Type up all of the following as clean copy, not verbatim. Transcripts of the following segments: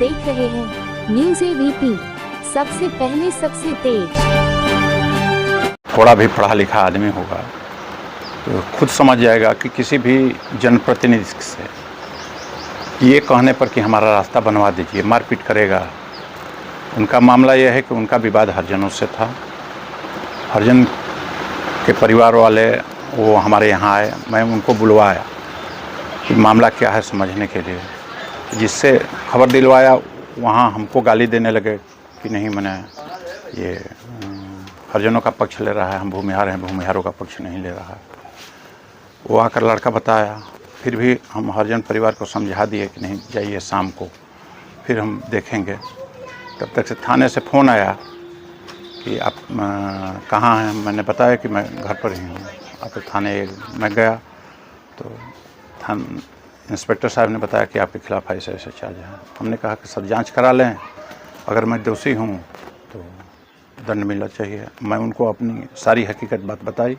देख रहे हैं न्यूज़ एबीपी, सबसे पहले सबसे तेज। थोड़ा भी पढ़ा लिखा आदमी होगा तो खुद समझ जाएगा कि किसी भी जनप्रतिनिधि से ये कहने पर कि हमारा रास्ता बनवा दीजिए मारपीट करेगा। उनका मामला यह है कि उनका विवाद हरिजनों से था। हरिजन के परिवार वाले वो हमारे यहाँ आए, मैं उनको बुलवाया कि मामला क्या है समझने के लिए। जिससे खबर दिलवाया वहाँ हमको गाली देने लगे कि नहीं मैंने ये हरिजनों का पक्ष ले रहा है, हम भूमिहार हैं, भूमिहारों का पक्ष नहीं ले रहा है। वो आकर लड़का बताया, फिर भी हम हरिजन परिवार को समझा दिए कि नहीं जाइए शाम को, फिर हम देखेंगे। तब तक से थाने से फ़ोन आया कि आप कहाँ हैं। मैंने बताया कि मैं घर पर ही हूँ। आप थाने में गया तो इंस्पेक्टर साहब ने बताया कि आपके खिलाफ़ ऐसे ऐसे चार्ज हैं। हमने कहा कि सर जांच करा लें, अगर मैं दोषी हूँ तो दंड मिलना चाहिए। मैं उनको अपनी सारी हकीकत बात बताई।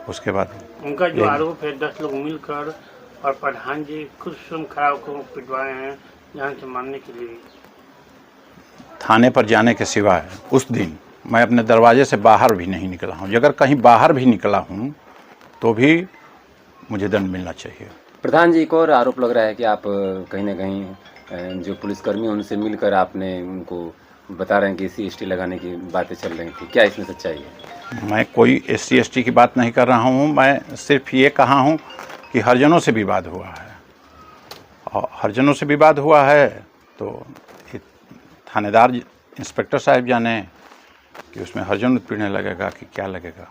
उसके बाद उनका जो आरोप है 10 लोग मिलकर और प्रधान जी खुद स्वयं खड़ा होकर पिटवाए हैं जान से मारने के लिए। थाने पर जाने के सिवाय उस दिन मैं अपने दरवाजे से बाहर भी नहीं निकला हूँ। अगर कहीं बाहर भी निकला हूँ तो भी मुझे दंड मिलना चाहिए। प्रधान जी, एक और आरोप लग रहा है कि आप कहीं ना कहीं जो पुलिसकर्मी हैं उनसे मिलकर आपने उनको बता रहे हैं कि SC ST लगाने की बातें चल रही थी। क्या इसमें सच्चाई है? मैं कोई SC ST की बात नहीं कर रहा हूँ। मैं सिर्फ ये कहा हूँ कि हरिजनों से विवाद हुआ है, और हरिजनों से विवाद हुआ है तो थानेदार इंस्पेक्टर साहब जाने कि उसमें हरिजन उत्पीड़न लगेगा कि क्या लगेगा।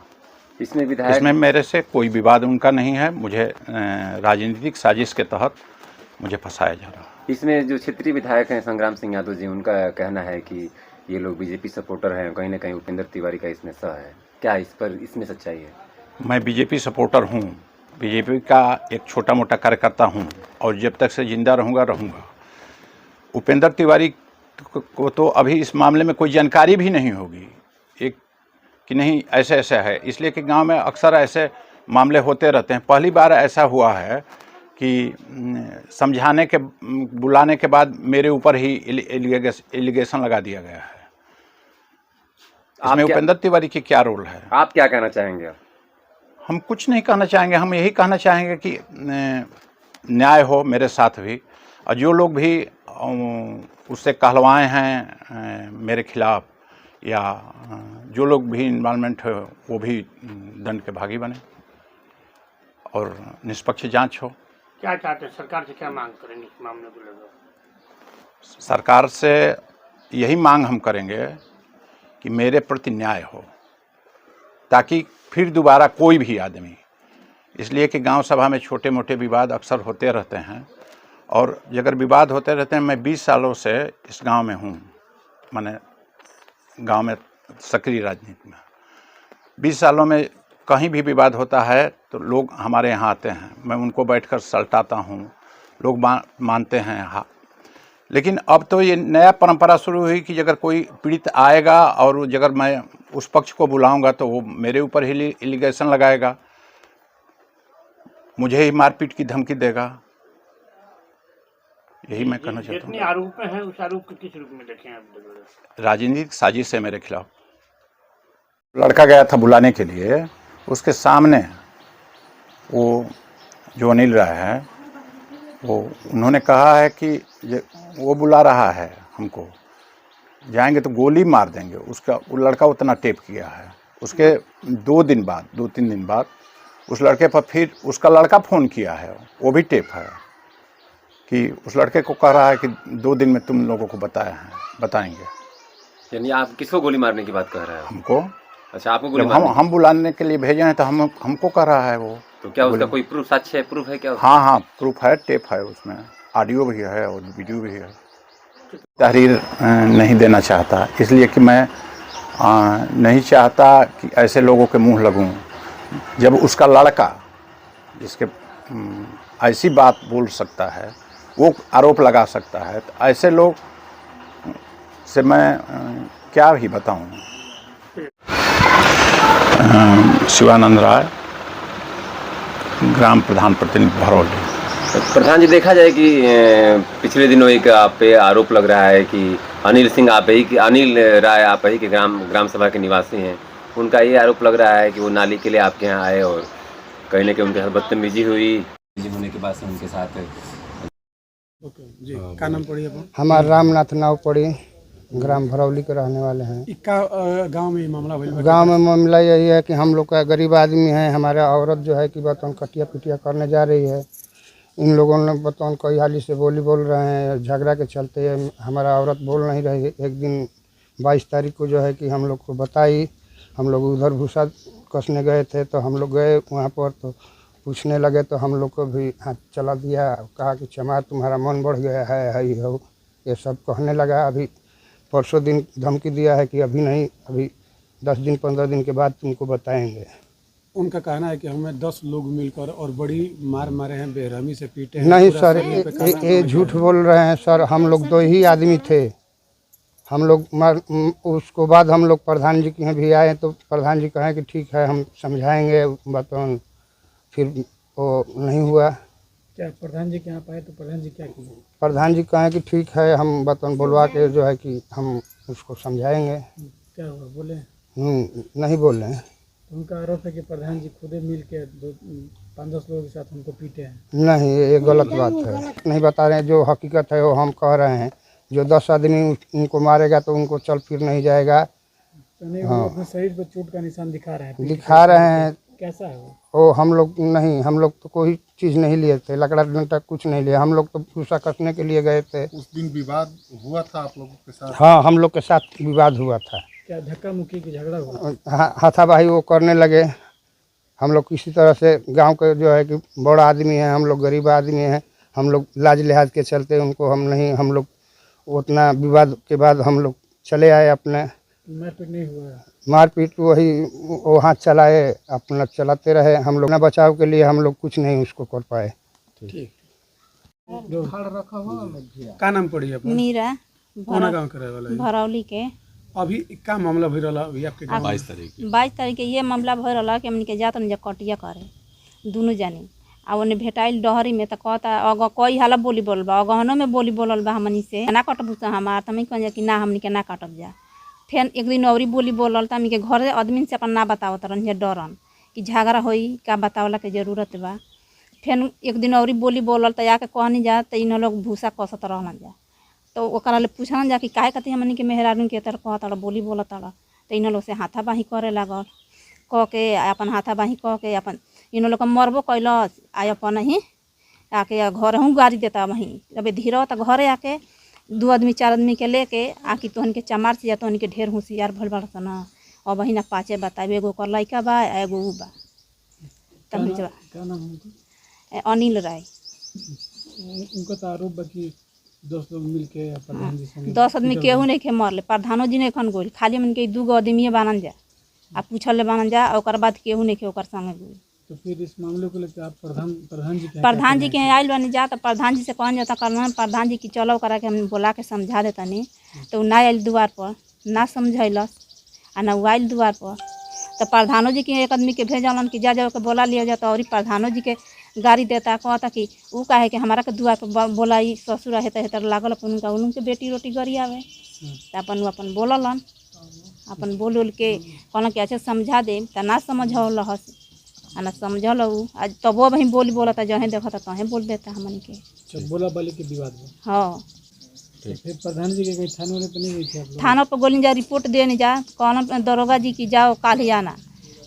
इसमें मेरे से कोई विवाद उनका नहीं है। मुझे राजनीतिक साजिश के तहत मुझे फंसाया जा रहा है। इसमें जो क्षेत्रीय विधायक हैं संग्राम सिंह यादव जी, उनका कहना है कि ये लोग BJP सपोर्टर हैं, कहीं ना कहीं उपेंद्र तिवारी का इसमें सह है। क्या इसमें सच्चाई है? मैं BJP सपोर्टर हूँ, BJP का एक छोटा मोटा कार्यकर्ता हूँ और जब तक से जिंदा रहूँगा। उपेंद्र तिवारी को तो अभी इस मामले में कोई जानकारी भी नहीं होगी एक कि नहीं ऐसे ऐसा है, इसलिए कि गांव में अक्सर ऐसे मामले होते रहते हैं। पहली बार ऐसा हुआ है कि समझाने के बुलाने के बाद मेरे ऊपर ही एलिगेशन लगा दिया गया है। इसमें उपेंद्र तिवारी की क्या रोल है? आप क्या कहना चाहेंगे? हम कुछ नहीं कहना चाहेंगे। हम यही कहना चाहेंगे कि न्याय हो मेरे साथ भी, और जो लोग भी उससे कहलवाए हैं मेरे खिलाफ या जो लोग भी इन्वॉल्वमेंट है वो भी दंड के भागी बने और निष्पक्ष जांच हो। क्या चाहते हैं? सरकार से क्या मांग करेंगे इस मामले को लेकर? सरकार से यही मांग हम करेंगे कि मेरे प्रति न्याय हो, ताकि फिर दोबारा कोई भी आदमी, इसलिए कि गांव सभा में छोटे मोटे विवाद अक्सर होते रहते हैं, और अगर विवाद होते रहते हैं, मैं 20 सालों से इस गांव में हूँ, मैंने गांव में सक्रिय राजनीति में 20 सालों में कहीं भी विवाद होता है तो लोग हमारे यहाँ आते हैं, मैं उनको बैठकर सलटाता हूँ, लोग मानते हैं। हाँ, लेकिन अब तो ये नया परंपरा शुरू हुई कि अगर कोई पीड़ित आएगा और अगर मैं उस पक्ष को बुलाऊंगा तो वो मेरे ऊपर ही एलिगेशन लगाएगा, मुझे ही मारपीट की धमकी देगा। यही मैं कहना चाहता हूँ। जितने आरोप हैं उस आरोप को किस रूप में देखें आप? राजनीतिक साजिश है मेरे खिलाफ। लड़का गया था बुलाने के लिए, उसके सामने वो जो अनिल राय है वो उन्होंने कहा है कि वो बुला रहा है हमको, जाएंगे तो गोली मार देंगे। उसका वो लड़का उतना टेप किया है। उसके 2-3 दिन बाद उस लड़के पर फिर उसका लड़का फ़ोन किया है, वो भी टेप है कि उस लड़के को कह रहा है कि 2 दिन में तुम लोगों को बताएंगे। यानी आप किसको गोली मारने की बात कह रहे हैं? हमको। अच्छा, आपको गोली हम बुलाने के लिए भेजे हैं तो हमको कह रहा है वो। तो क्या उसका कोई प्रूफ, साक्ष्य है, प्रूफ है क्या? हाँ, प्रूफ है, टेप है, उसमें ऑडियो भी है और वीडियो भी है। तहरीर नहीं देना चाहता, इसलिए कि मैं नहीं चाहता कि ऐसे लोगों के मुंह लगूं। जब उसका लड़का जिसके ऐसी बात बोल सकता है, वो आरोप लगा सकता है, तो ऐसे लोग से मैं क्या ही बताऊं। शिवानंद राय, ग्राम प्रधान प्रतिनिधि भरौली। प्रधान जी, देखा जाए कि पिछले दिनों एक आप पे आरोप लग रहा है कि अनिल राय आप ही के ग्राम सभा के निवासी हैं। उनका ये आरोप लग रहा है कि वो नाली के लिए आपके यहाँ आए और कहीं ना कहीं उनके साथ बदतमीजी हुई होने के बाद से उनके साथ। ओके जी, का नाम पड़ी अपन? हमारा रामनाथ नाव पड़ी, ग्राम भरौली के रहने वाले हैं। इक्का गांव में ये मामला भइल बा? गांव में मामला यही है कि हम लोग का गरीब आदमी है, हमारा औरत जो है कि बतौन कटिया पिटिया करने जा रही है। इन लोगों ने बतौन कई हाली से बोल रहे हैं, झगड़ा के चलते हमारा औरत बोल नहीं रही। एक दिन 22 तारीख को जो है कि हम लोग को बताई, हम लोग उधर भूसा कसने गए थे तो हम लोग गए वहाँ पर तो पूछने लगे तो हम लोग को भी हाथ चला दिया, कहा कि चमार तुम्हारा मन बढ़ गया है हो, ये सब कहने लगा। अभी परसों दिन धमकी दिया है कि अभी नहीं, अभी 10 दिन 15 दिन के बाद तुमको बताएंगे। उनका कहना है कि हमें 10 लोग मिलकर और बड़ी मार मारे हैं, बेरहमी से पीटे हैं। नहीं पूरा सर, शरीर पे खाना ये झूठ बोल रहे हैं सर। हम लोग 2 ही आदमी थे। हम लोग उसको बाद हम लोग प्रधान जी के यहाँ भी आए तो प्रधान जी कहें कि ठीक है हम समझाएंगे, बतौन फिर वो नहीं हुआ। क्या प्रधान जी के यहाँ पाए तो प्रधान जी क्या किए? प्रधान जी कहें कि ठीक है हम बतौन बुलवा के जो है कि हम उसको समझाएंगे। क्या हुआ, बोले? नहीं बोल रहे हैं। उनका आरोप है कि प्रधान जी खुदे मिल के 5-10 लोगों के साथ हमको पीटे हैं। नहीं, ये गलत बात है, नहीं बता रहे हैं। जो हकीकत है वो हम कह रहे हैं। जो 10 आदमी उनको मारेगा तो उनको चल फिर नहीं जाएगा। तो नहीं, वो अपने शरीर पर चोट का निशान दिखा रहे हैं। दिखा रहे हैं। कैसा है वो? हम लोग नहीं, हम लोग तो कोई चीज़ नहीं लिए थे, लकड़ा डंडा कुछ नहीं लिया। हम लोग तो भूसा कसने के लिए गए थे। उस दिन विवाद हुआ था आप लोगों के साथ? हाँ, हम लोग के साथ विवाद हुआ था। क्या धक्का मुक्की की झगड़ा हुआ? हाथापाई वो करने लगे। हम लोग किसी तरह से गांव के जो है कि बड़ा आदमी है, हम लोग गरीब आदमी हैं, हम लोग लाज लिहाज के चलते उनको हम लोग उतना विवाद के बाद हम लोग चले आए अपने। मारपीट नहीं हुआ? मारपीट वही वो हाथ चलाए, अपना चलाते रहे। हम लोग ना बचाव के लिए हम लोग कुछ नहीं उसको कर पाए। ठीक। का नाम पड़ी अपन? मीरा कौन गाँव के रहे वाला है? भरौली के। अभी का मामला भइल रहा अभी आपके गाँव? 22 तारीख के ये मामला भर रहा कि हमने के जात नहीं कटिया करे दोनों जानी आ ओने भेटाइल डहरी में तो कहता अग कोई हाला बोली बोल बा, अगहनो में बोली बोलल बा हमनी से ना कटबू तो हमार तमी कह कि ना हमनी के ना काटब जा। फिर एक दिन औरी बोली बोलल त हमनी के घर आदमी से अपन ना बतावत रहन डरन कि झगड़ा होई का बतावला के जरूरत बा। फिर एक दिन औरी बोली बोलल त आके कहनी जा त इन लोग भूसा कसत रहन जा तो ओकरा ले पूछन जा कि काहे कति हमनी के मेहरारू के तरह कहत बोली बोलत त इन लोग से हाथाबाही करे लागल। कह के अपन हाथाबाही कह के अपन इन लोग मरबो कैलस आ अपन ही आके घर हूँ गाड़ी देता वहीं। अबे धीरे तो घरे आके 2 आदमी 4 आदमी के लेके आके तोहन के चमार से तोहन के ढेर होशियार भल बड़ सन। अब वही ना 5 बताबे, एगो कर लड़का बा एगो उ बा। तब क्या नाम है? अनिल राय। उनका तो आरोप बा कि 10 लोग मिल के प्रधान जी संगे 10 आदमी केहू नहीं के मरले, प्रधानो जी ने खन गोल, खाली मन के 2 आदमी बानन जा आ पूछल बानन जा, ओकर बाद केहू नहीं के ओकर संगे गोल। तो फिर इस मामले को लेकर आप प्रधान जी के यहाँ आयल बनी जा तो प्रधान जी से कहन जाता करना प्रधान जी की चलो करा के हम बोला के समझा देता नहीं तो ना आयल द्वार पर, ना समझैलस आ ना आयल द्वार पर। तो प्रधानों जी के एक आदमी के भेजलन कि जा जाओ के बोला लिया जाता और प्रधानों जी के गाड़ी देता कहता कि वो कहे कि हमारा के द्वार पर बोला ससुर हेतर लागल अपन उनका उनके बेटी रोटी गरी आवे तो अपन बोललन। अपन बोल उल के कहलन कि अच्छा समझा दे तो ना समझल हस आ ना समझल आज तबो वही बोली बोलता जहें देखता तहें बोल देता हमन के। बोला बोले के विवाद में? हाँ। तो फिर प्रधान जी के कोई थाने में तो नहीं गई थी आप लोग? थाना पर गोली जा रिपोर्ट देने जा, कहना दरोगा जी की जाओ काल ही आना,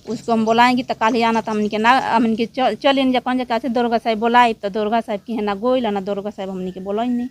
उसको हम बुलाएंगे तो काल ही आना। तो हमन के चले जा कौन जा कैसे दरोगा साहब बुलाए तो दरोगा साहब की है ना गोइल ना दरोगा साहब हमनी के बोला ही नहीं।